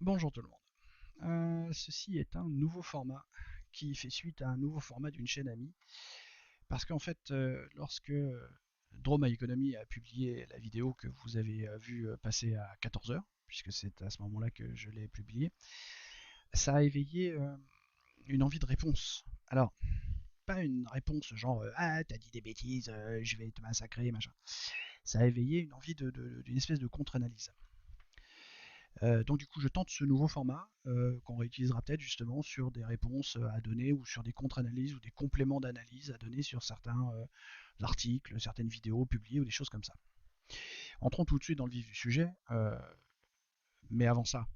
Bonjour tout le monde. Ceci est un nouveau format qui fait suite à un nouveau format d'une chaîne amie. Parce qu'en fait, lorsque Draw My Economy a publié la vidéo que vous avez vue passer à 14 heures, puisque c'est à ce moment-là que je l'ai publiée, ça a éveillé une envie de réponse. Alors, pas une réponse genre ah, t'as dit des bêtises, je vais te massacrer, machin. Ça a éveillé une envie d'une espèce de contre-analyse. Donc du coup, je tente ce nouveau format qu'on réutilisera peut-être justement sur des réponses à donner ou sur des contre-analyses ou des compléments d'analyse à donner sur certains articles, certaines vidéos publiées ou des choses comme ça. Entrons tout de suite dans le vif du sujet, mais avant ça,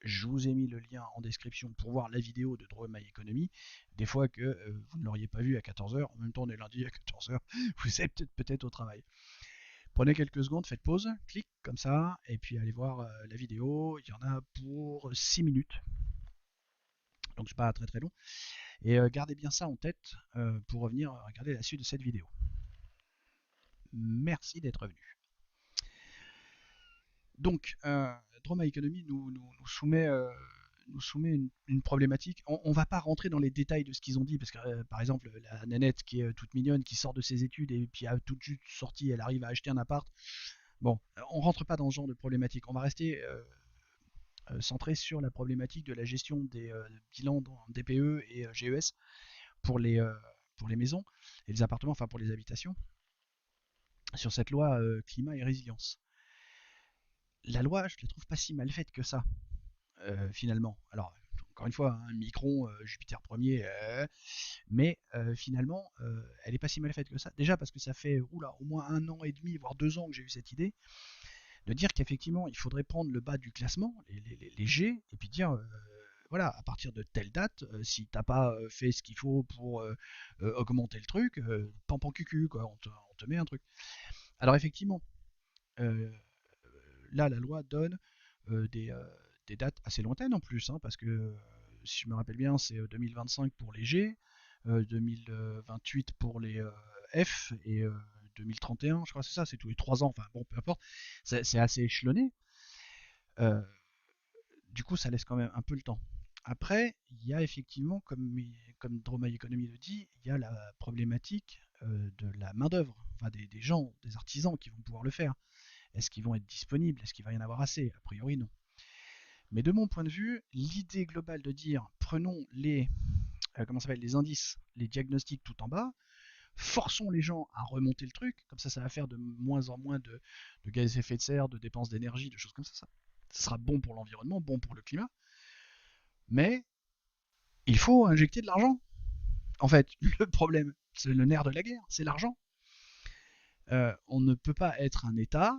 je vous ai mis le lien en description pour voir la vidéo de Draw My Economy. Des fois que vous ne l'auriez pas vu à 14 heures, en même temps on est lundi à 14 heures, vous êtes peut-être au travail. Prenez quelques secondes, faites pause, clique comme ça, et puis allez voir la vidéo. Il y en a pour 6 minutes, donc c'est pas très très long. Et gardez bien ça en tête pour revenir regarder la suite de cette vidéo. Merci d'être venu. Donc, Drama Economy nous soumet une problématique. On va pas rentrer dans les détails de ce qu'ils ont dit, parce que par exemple, la nénette qui est toute mignonne, qui sort de ses études et puis a tout de suite sorti, elle arrive à acheter un appart. Bon, on rentre pas dans ce genre de problématique. On va rester centré sur la problématique de la gestion des bilans dans DPE et GES pour pour les maisons et les appartements, enfin pour les habitations, sur cette loi climat et résilience. La loi, je la trouve pas si mal faite que ça, finalement. Alors, encore une fois, hein, Micron, Jupiter premier, mais finalement, elle est pas si mal faite que ça. Déjà parce que ça fait oula, au moins 1 an et demi, voire 2 ans que j'ai eu cette idée, de dire qu'effectivement, il faudrait prendre le bas du classement, les G, et puis dire, voilà, à partir de telle date, si t'as pas fait ce qu'il faut pour augmenter le truc, pampan cucu, quoi, on te met un truc. Alors effectivement, euh, là, la loi donne euh, des, euh, des dates assez lointaines en plus, hein, parce que si je me rappelle bien, c'est 2025 pour les G, 2028 pour les F et 2031, je crois que c'est ça, c'est tous les 3 ans, enfin bon, peu importe, c'est assez échelonné. Euh, du coup, ça laisse quand même un peu le temps. Après, il y a effectivement, comme Draw My Economy le dit, il y a la problématique de la main-d'œuvre, enfin des gens, des artisans qui vont pouvoir le faire. Est-ce qu'ils vont être disponibles? Est-ce qu'il va y en avoir assez? A priori, non. Mais de mon point de vue, l'idée globale de dire prenons comment ça s'appelle, les indices, les diagnostics tout en bas, forçons les gens à remonter le truc, comme ça va faire de moins en moins de gaz à effet de serre, de dépenses d'énergie, de choses comme ça sera bon pour l'environnement, bon pour le climat, mais il faut injecter de l'argent. En fait, le problème, c'est le nerf de la guerre, c'est l'argent. On ne peut pas être un État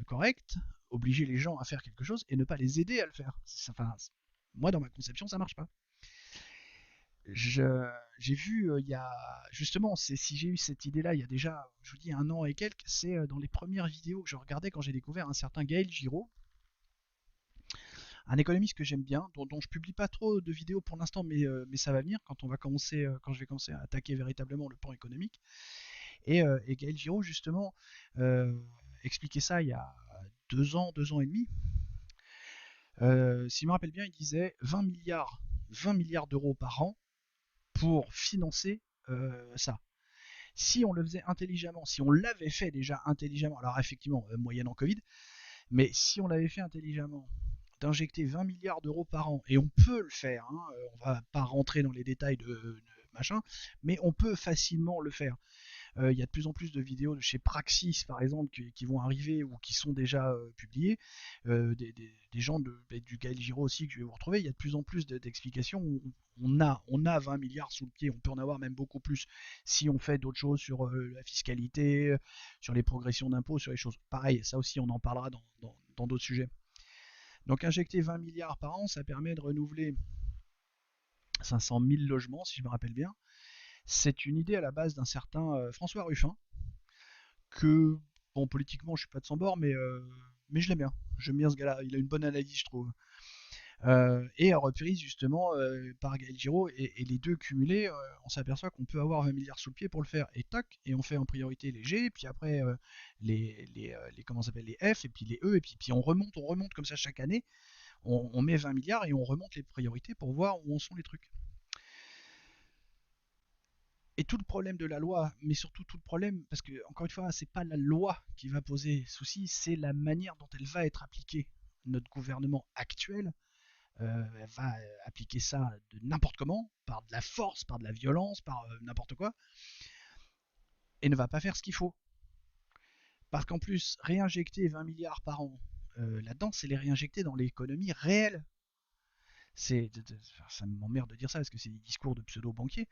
correct, obliger les gens à faire quelque chose et ne pas les aider à le faire. Enfin, moi, dans ma conception, ça marche pas. J'ai vu, il y a justement, si j'ai eu cette idée-là il y a déjà, je vous dis, 1 an et quelques, c'est dans les premières vidéos que je regardais quand j'ai découvert un certain Gaël Giraud, un économiste que j'aime bien, dont je publie pas trop de vidéos pour l'instant, mais ça va venir quand je vais commencer à attaquer véritablement le pan économique. Et Gaël Giraud, justement, euh, expliquait ça il y a 2 ans et demi. Si je me rappelle bien, il disait 20 milliards d'euros par an pour financer ça. Si on le faisait intelligemment, si on l'avait fait déjà intelligemment, alors effectivement, moyennant Covid, mais si on l'avait fait intelligemment, d'injecter 20 milliards d'euros par an, et on peut le faire, hein, on va pas rentrer dans les détails de machin, mais on peut facilement le faire. Il y a de plus en plus de vidéos de chez Praxis, par exemple, qui vont arriver ou qui sont déjà publiées. Des gens du Gaël Giraud aussi que je vais vous retrouver. Il y a de plus en plus d'explications. On a 20 milliards sous le pied. On peut en avoir même beaucoup plus si on fait d'autres choses sur la fiscalité, sur les progressions d'impôts, sur les choses. Pareil, ça aussi, on en parlera dans d'autres sujets. Donc injecter 20 milliards par an, ça permet de renouveler 500 000 logements, si je me rappelle bien. C'est une idée à la base d'un certain François Ruffin, que, bon, politiquement, je suis pas de son bord, mais je l'aime bien. J'aime bien ce gars-là. Il a une bonne analyse, je trouve. Et reprise justement par Gaël Giraud et les deux cumulés, on s'aperçoit qu'on peut avoir 20 milliards sous le pied pour le faire et tac, et on fait en priorité les G, puis après les comment s'appelle les F, et puis les E, et puis on remonte comme ça chaque année. On met 20 milliards et on remonte les priorités pour voir où en sont les trucs. Et tout le problème de la loi, mais surtout tout le problème, parce que encore une fois, c'est pas la loi qui va poser souci, c'est la manière dont elle va être appliquée. Notre gouvernement actuel va appliquer ça de n'importe comment, par de la force, par de la violence, par n'importe quoi, et ne va pas faire ce qu'il faut. Parce qu'en plus, réinjecter 20 milliards par an là-dedans, c'est les réinjecter dans l'économie réelle. Ça m'emmerde de dire ça parce que c'est des discours de pseudo-banquiers,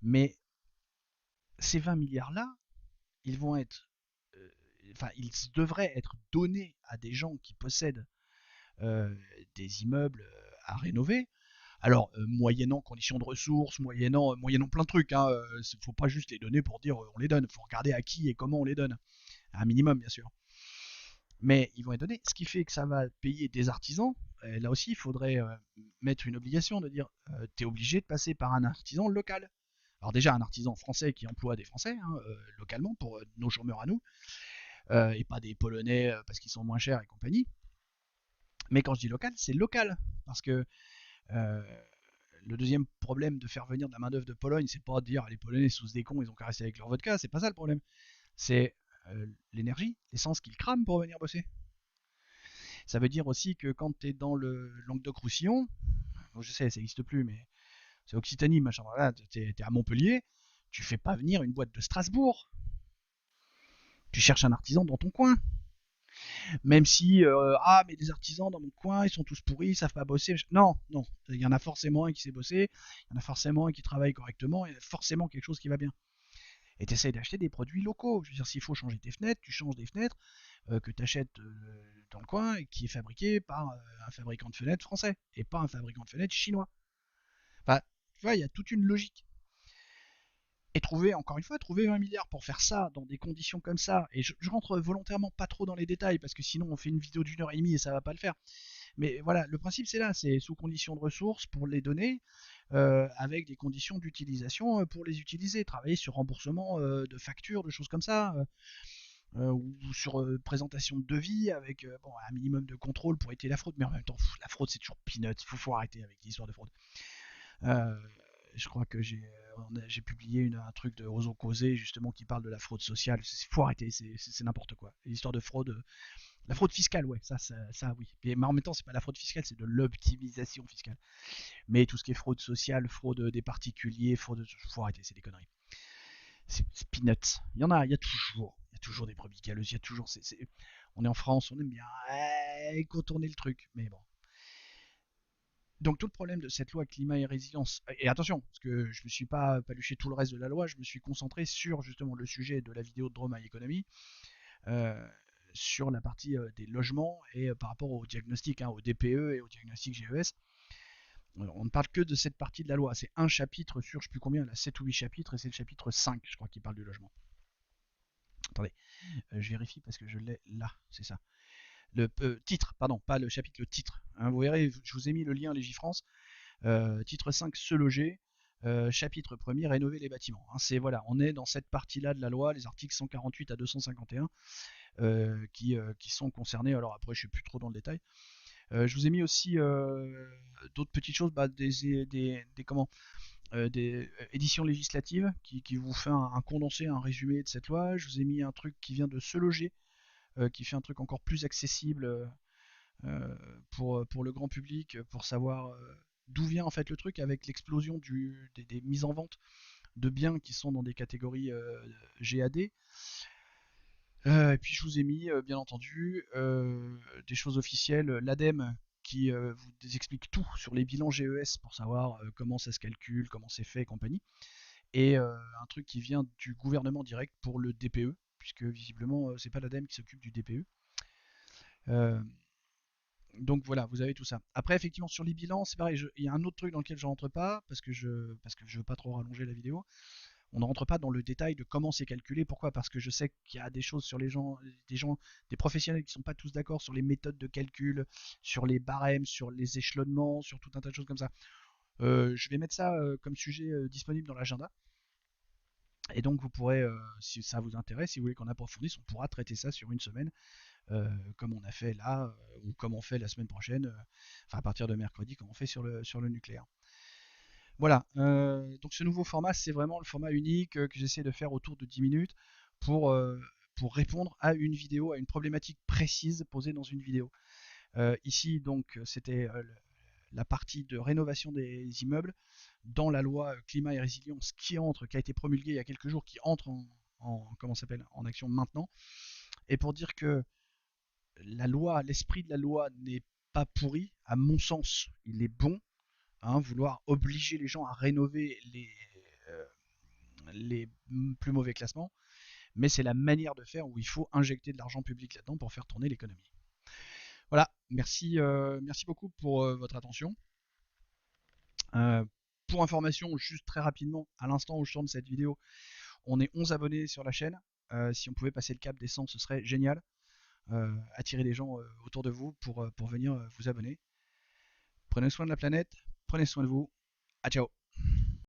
mais ces 20 milliards-là, ils vont être, euh, enfin, ils devraient être donnés à des gens qui possèdent des immeubles à rénover. Alors, moyennant conditions de ressources, moyennant plein de trucs. Il ne faut pas juste les donner pour dire on les donne. Il faut regarder à qui et comment on les donne. À un minimum, bien sûr. Mais ils vont être donnés. Ce qui fait que ça va payer des artisans. Et là aussi, il faudrait mettre une obligation de dire tu es obligé de passer par un artisan local. Alors déjà un artisan français qui emploie des Français localement pour nos chômeurs à nous, et pas des Polonais parce qu'ils sont moins chers et compagnie. Mais quand je dis local, c'est local. Parce que euh, le deuxième problème de faire venir de la main-d'œuvre de Pologne, c'est pas de dire les Polonais sont des cons, ils ont qu'à rester avec leur vodka, c'est pas ça le problème. C'est l'énergie, l'essence qu'ils crament pour venir bosser. Ça veut dire aussi que quand tu es dans le Languedoc-Roussillon, bon, je sais, ça n'existe plus, mais c'est Occitanie, machin, voilà, tu es à Montpellier, tu fais pas venir une boîte de Strasbourg. Tu cherches un artisan dans ton coin. Même si, mais les artisans dans mon coin, ils sont tous pourris, ils savent pas bosser. Non, non, il y en a forcément un qui sait bosser, il y en a forcément un qui travaille correctement, il y a forcément quelque chose qui va bien. Et tu essayes d'acheter des produits locaux. Je veux dire, s'il faut changer tes fenêtres, tu changes des fenêtres que tu achètes dans le coin et qui est fabriqué par un fabricant de fenêtres français et pas un fabricant de fenêtres chinois. Enfin, tu vois, il y a toute une logique. Et encore une fois, trouver 20 milliards pour faire ça dans des conditions comme ça, et je rentre volontairement pas trop dans les détails parce que sinon on fait une vidéo d'une heure et demie et ça va pas le faire. Mais voilà, le principe c'est là, c'est sous conditions de ressources pour les donner, avec des conditions d'utilisation pour les utiliser, travailler sur remboursement de factures, de choses comme ça, ou sur présentation de devis avec bon, un minimum de contrôle pour éviter la fraude, mais en même temps, la fraude c'est toujours peanuts, faut arrêter avec l'histoire de fraude. Euh, je crois que j'ai publié un truc de Ozo Causé justement qui parle de la fraude sociale. Faut arrêter, c'est n'importe quoi. L'histoire de fraude, la fraude fiscale, ouais, ça oui. Mais en même temps, c'est pas la fraude fiscale, c'est de l'optimisation fiscale. Mais tout ce qui est fraude sociale, fraude des particuliers, faut arrêter, c'est des conneries. C'est peanuts. Il y a toujours des brebis galeuses, il y a toujours, on est en France, on aime bien contourner le truc, mais bon. Donc tout le problème de cette loi climat et résilience, et attention, parce que je ne me suis pas paluché tout le reste de la loi, je me suis concentré sur justement le sujet de la vidéo de Droma Economy, euh, sur la partie des logements et par rapport au diagnostic, au DPE et au diagnostic GES. On ne parle que de cette partie de la loi. C'est un chapitre sur, je ne sais plus combien, là, 7 ou 8 chapitres, et c'est le chapitre 5, je crois, qui parle du logement. Attendez, je vérifie parce que je l'ai là, c'est ça. Le titre, pardon, pas le chapitre, le titre. Vous verrez, je vous ai mis le lien Légifrance. Titre 5, se loger. Chapitre 1er, rénover les bâtiments. C'est voilà, on est dans cette partie-là de la loi, les articles 148 à 251, qui sont concernés. Alors après, je ne suis plus trop dans le détail. Je vous ai mis aussi d'autres petites choses, des éditions législatives qui vous fait un condensé, un résumé de cette loi. Je vous ai mis un truc qui vient de se loger, qui fait un truc encore plus accessible pour le grand public, pour savoir d'où vient en fait le truc avec l'explosion des mises en vente de biens qui sont dans des catégories GAD. Et puis je vous ai mis, bien entendu, des choses officielles, l'ADEME qui vous explique tout sur les bilans GES pour savoir comment ça se calcule, comment c'est fait et compagnie. Et un truc qui vient du gouvernement direct pour le DPE, puisque visiblement c'est pas l'ADEME qui s'occupe du DPE. Euh, donc voilà, vous avez tout ça. Après, effectivement, sur les bilans, c'est pareil. Il y a un autre truc dans lequel je rentre pas parce que je veux pas trop rallonger la vidéo. On ne rentre pas dans le détail de comment c'est calculé. Pourquoi? Parce que je sais qu'il y a des choses sur des professionnels qui sont pas tous d'accord sur les méthodes de calcul, sur les barèmes, sur les échelonnements, sur tout un tas de choses comme ça. Je vais mettre ça comme sujet disponible dans l'agenda. Et donc vous pourrez, si ça vous intéresse, si vous voulez qu'on approfondisse, on pourra traiter ça sur une semaine comme on a fait là, ou comme on fait la semaine prochaine, enfin à partir de mercredi, comme on fait sur le nucléaire. Voilà, donc ce nouveau format, c'est vraiment le format unique que j'essaie de faire autour de 10 minutes pour, euh, pour répondre à une vidéo, à une problématique précise posée dans une vidéo. Ici, donc, c'était la partie de rénovation des immeubles dans la loi climat et résilience qui a été promulguée il y a quelques jours, qui entre comment s'appelle, en action maintenant. Et pour dire que la loi, l'esprit de la loi n'est pas pourri, à mon sens, il est bon. Hein, vouloir obliger les gens à rénover euh, les plus mauvais classements, mais c'est la manière de faire où il faut injecter de l'argent public là-dedans pour faire tourner l'économie. Voilà, merci beaucoup pour votre attention. Euh, pour information, juste très rapidement, à l'instant où je tourne cette vidéo, on est 11 abonnés sur la chaîne. Si on pouvait passer le cap des 100, ce serait génial. Attirer les gens autour de vous pour venir vous abonner. Prenez soin de la planète, prenez soin de vous. À ciao.